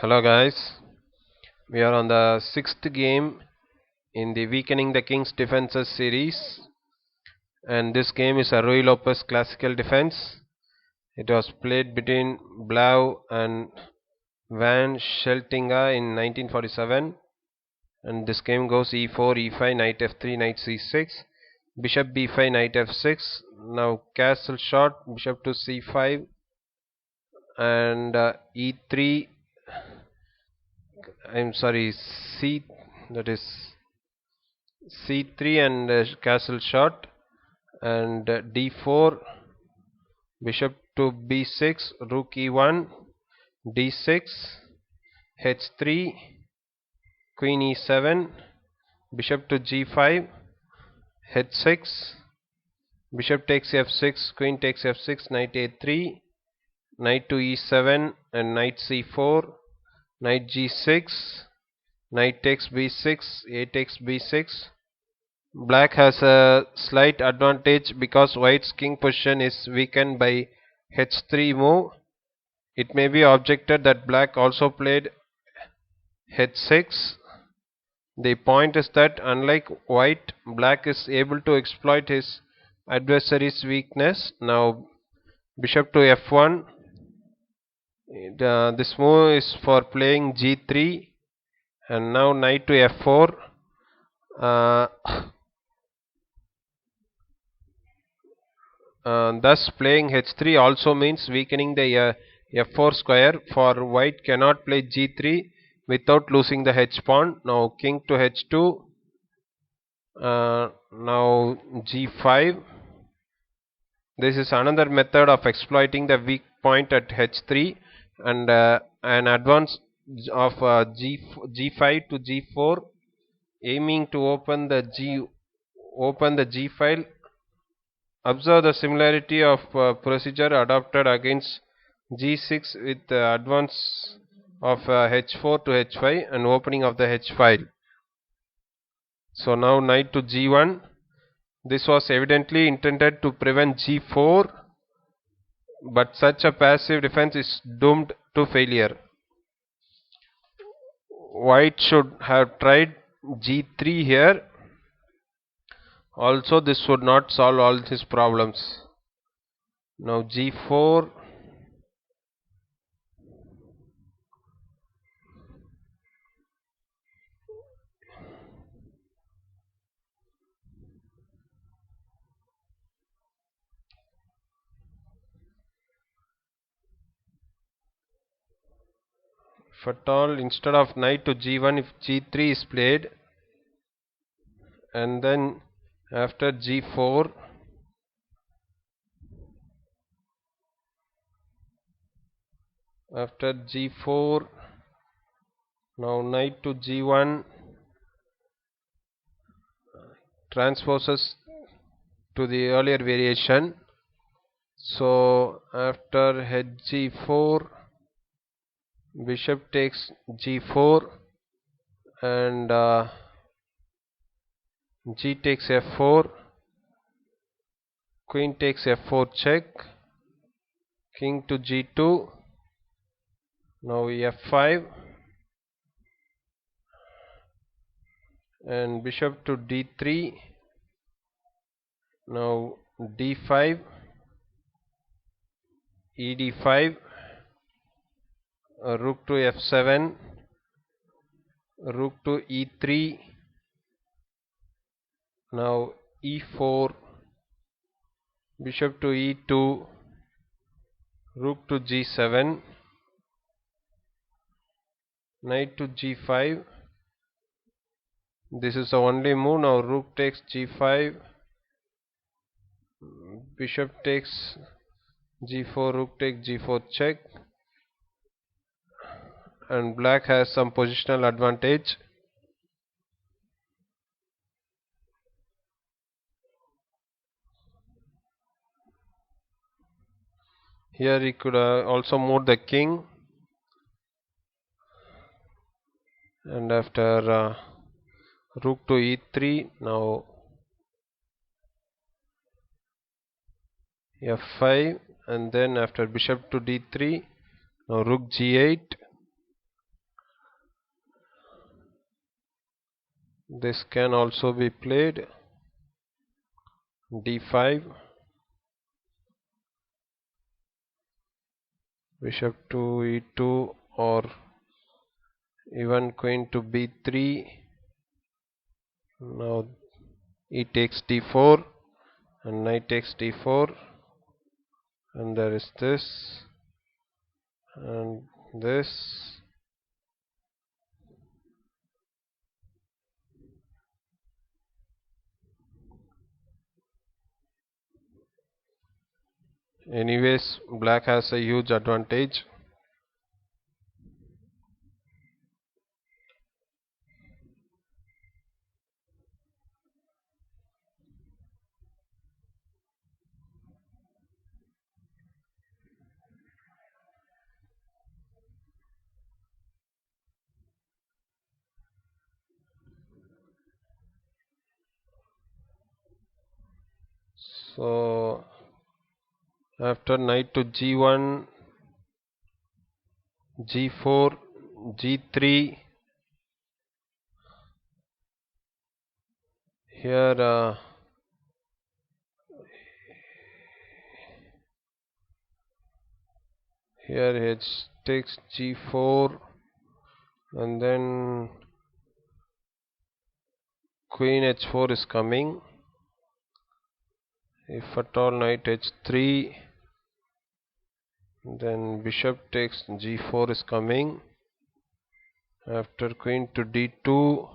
Hello guys, we are on the sixth game in the Weakening the King's Defenses series, and this game is a Ruy Lopez classical defense. It was played between Blau and Van Scheltinga in 1947, and this game goes e4, e5, knight f3, knight c6, bishop b5, knight f6. Now castle shot, bishop to c5, and e3. I'm sorry, c. That is c3 and castle shot, and d4, bishop to b6, rook e1, d6, h3, queen e7, bishop to g5, h6, bishop takes f6, queen takes f6, knight a3, knight to e7 and knight c4, knight g6, knight takes b6, a takes b6. Black has a slight advantage because white's king position is weakened by h3 move. It may be objected that black also played h6. The point is that unlike white, black is able to exploit his adversary's weakness. Now bishop to f1. This move is for playing g3, and now knight to f4. Uh, Thus playing h3 also means weakening the f4 square, for white cannot play g3 without losing the h pawn. Now king to h2, now g5. This is another method of exploiting the weak point at h3, and an advance of g5 to g4, aiming to open the g file. Observe the similarity of procedure adopted against g6 with the advance of h4 to h5 and opening of the h file. So now knight to g1. This was evidently intended to prevent g4, but such a passive defense is doomed to failure. White should have tried g3 here. Also, this would not solve all his problems. Now g4. If at all, instead of knight to g1, if g3 is played, and then after g4, now knight to g1 transposes to the earlier variation. So after hg4, bishop takes g4, and g takes f4, queen takes f4 check, king to g2, now f5, and bishop to d3, now d5, ed5, rook to f7, rook to e3, now e4, bishop to e2, rook to g7, knight to g5. This is the only move. Now rook takes g5, bishop takes g4, rook takes g4 check, and black has some positional advantage. Here he could also move the king, and after rook to e3, now f5, and then after bishop to d3, now rook g8, This can also be played. d5, bishop to e2, or even queen to b3. Now e takes d4 and knight takes d4, and there is this and this. Anyways, black has a huge advantage. So after knight to g1, g4, g3, here here h takes g4, and then queen h4 is coming. If at all knight h3, then bishop takes g4 is coming. After queen to d2,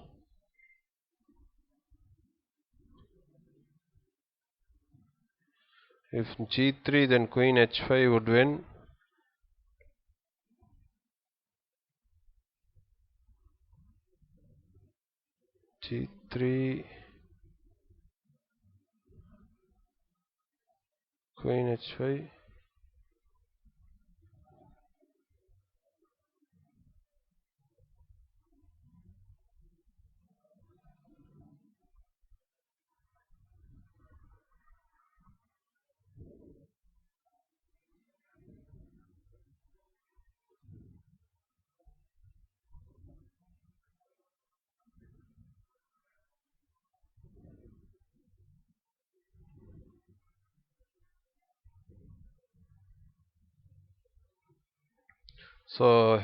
if g3, then queen h5 would win. g3, queen h5. So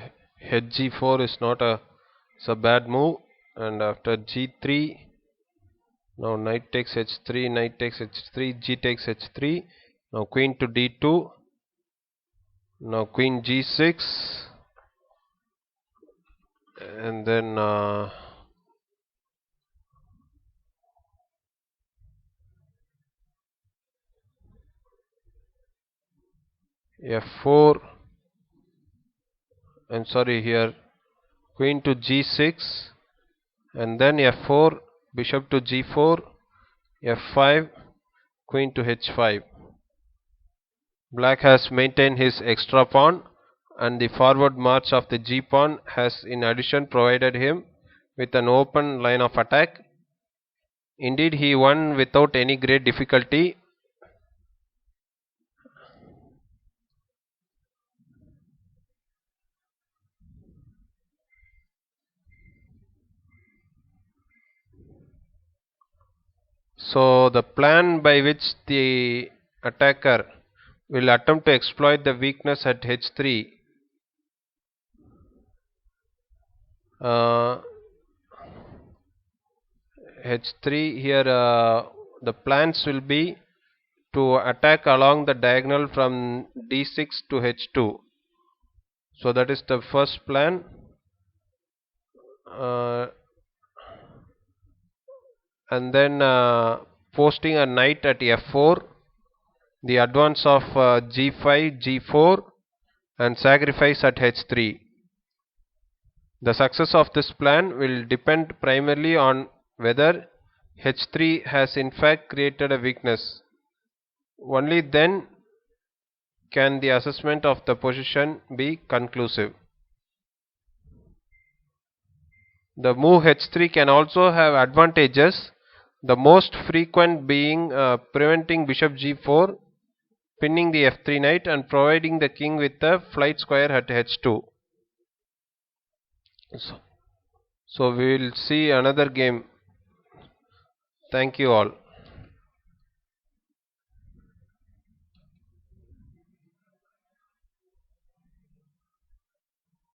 hg4 is not it's a bad move. And after g3, now knight takes h3, knight takes h3, g takes h3. Now queen to d2. Now queen g6, and then f4. I'm sorry, here queen to g6, and then f4, bishop to g4, f5, queen to h5. Black has maintained his extra pawn, and the forward march of the g pawn has in addition provided him with an open line of attack. Indeed, he won without any great difficulty. So the plan by which the attacker will attempt to exploit the weakness at h3, h3 here, the plans will be to attack along the diagonal from d6 to h2. So that is the first plan. And then posting a knight at f4, the advance of g5, g4, and sacrifice at h3. The success of this plan will depend primarily on whether h3 has in fact created a weakness. Only then can the assessment of the position be conclusive. The move h3 can also have advantages, the most frequent being preventing bishop g4, pinning the f3 knight, and providing the king with a flight square at h2. So we will see another game Thank you all.